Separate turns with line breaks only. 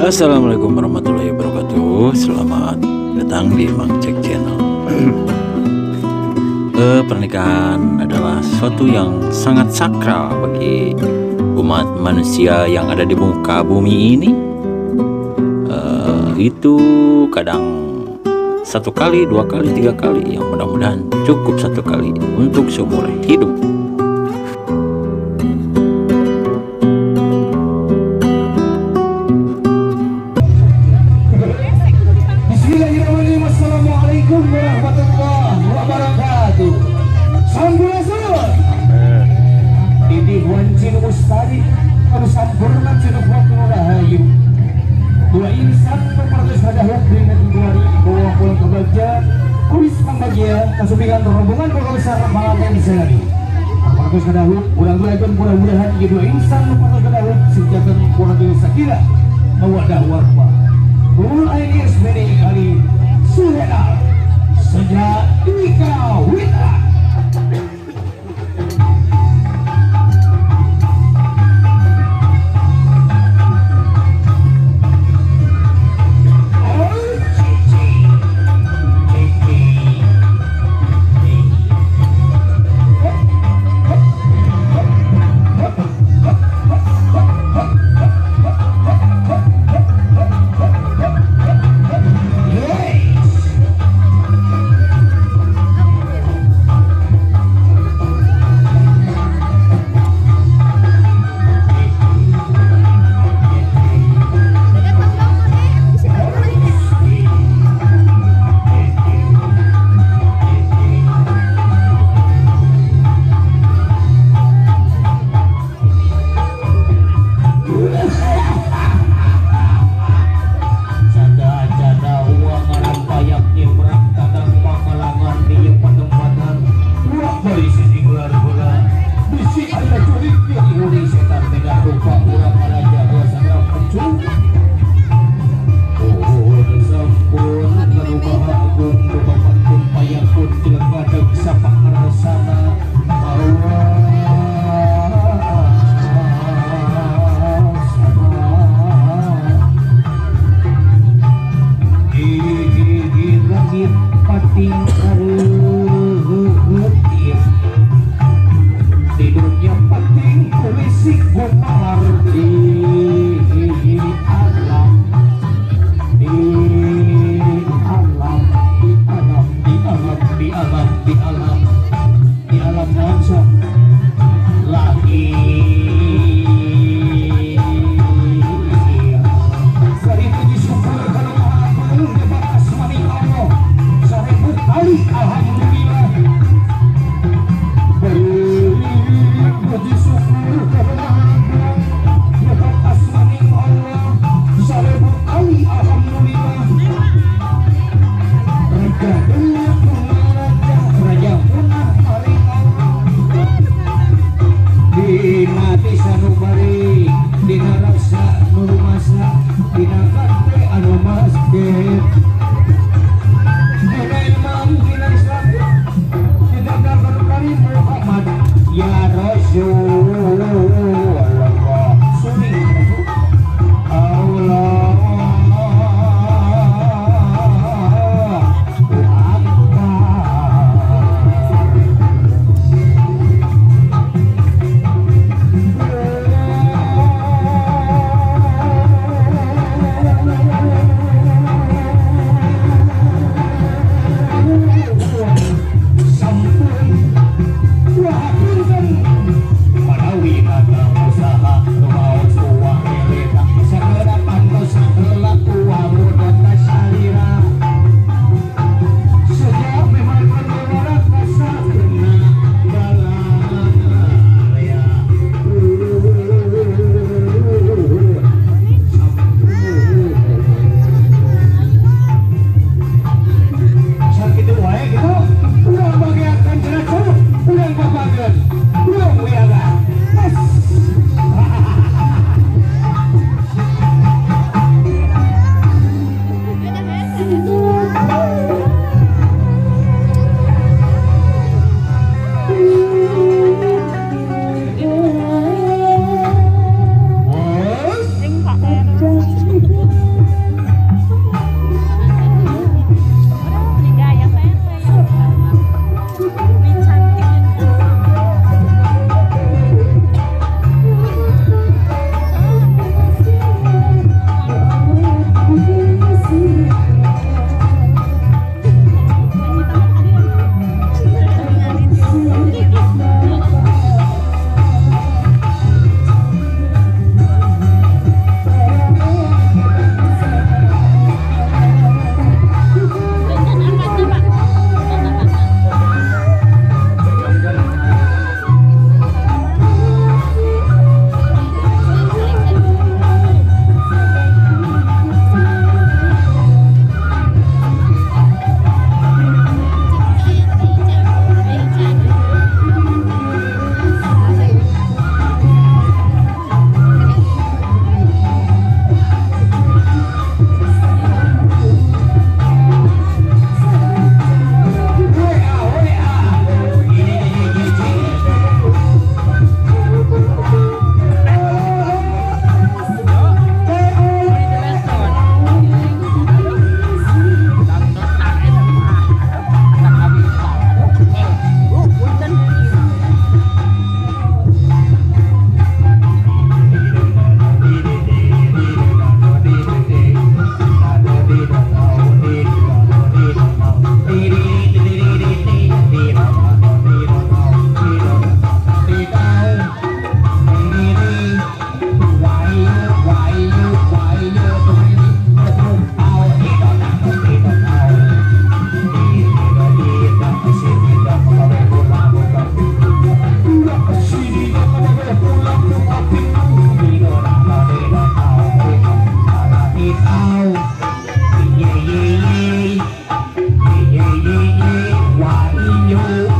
Assalamualaikum warahmatullahi wabarakatuh. Selamat datang di Mang Cek Channel. Pernikahan adalah sesuatu yang sangat sakral bagi umat manusia yang ada di muka bumi ini. Itu kadang satu kali, dua kali, tiga kali, yang mudah-mudahan cukup satu kali untuk seumur hidup.
Assalamualaikum warahmatullahi wabarakatuh. Sampurasun. Ini wancin ustadi anu sampurna cenah waktu rahayu. Dua insan perpartos hadahuk dina Februari bawa pulang ke baja kuis pambagia kasumbingan rombongan keluarga besar Malaten Sehari. Perpartos hadahuk urang-urang mudah-mudahan ieu dua insan perpartos hadahuk senjatan keluarga sakira mawadah warahmah. Ulul aini ismeni kali Suhena sejak dikawinkan. Inyo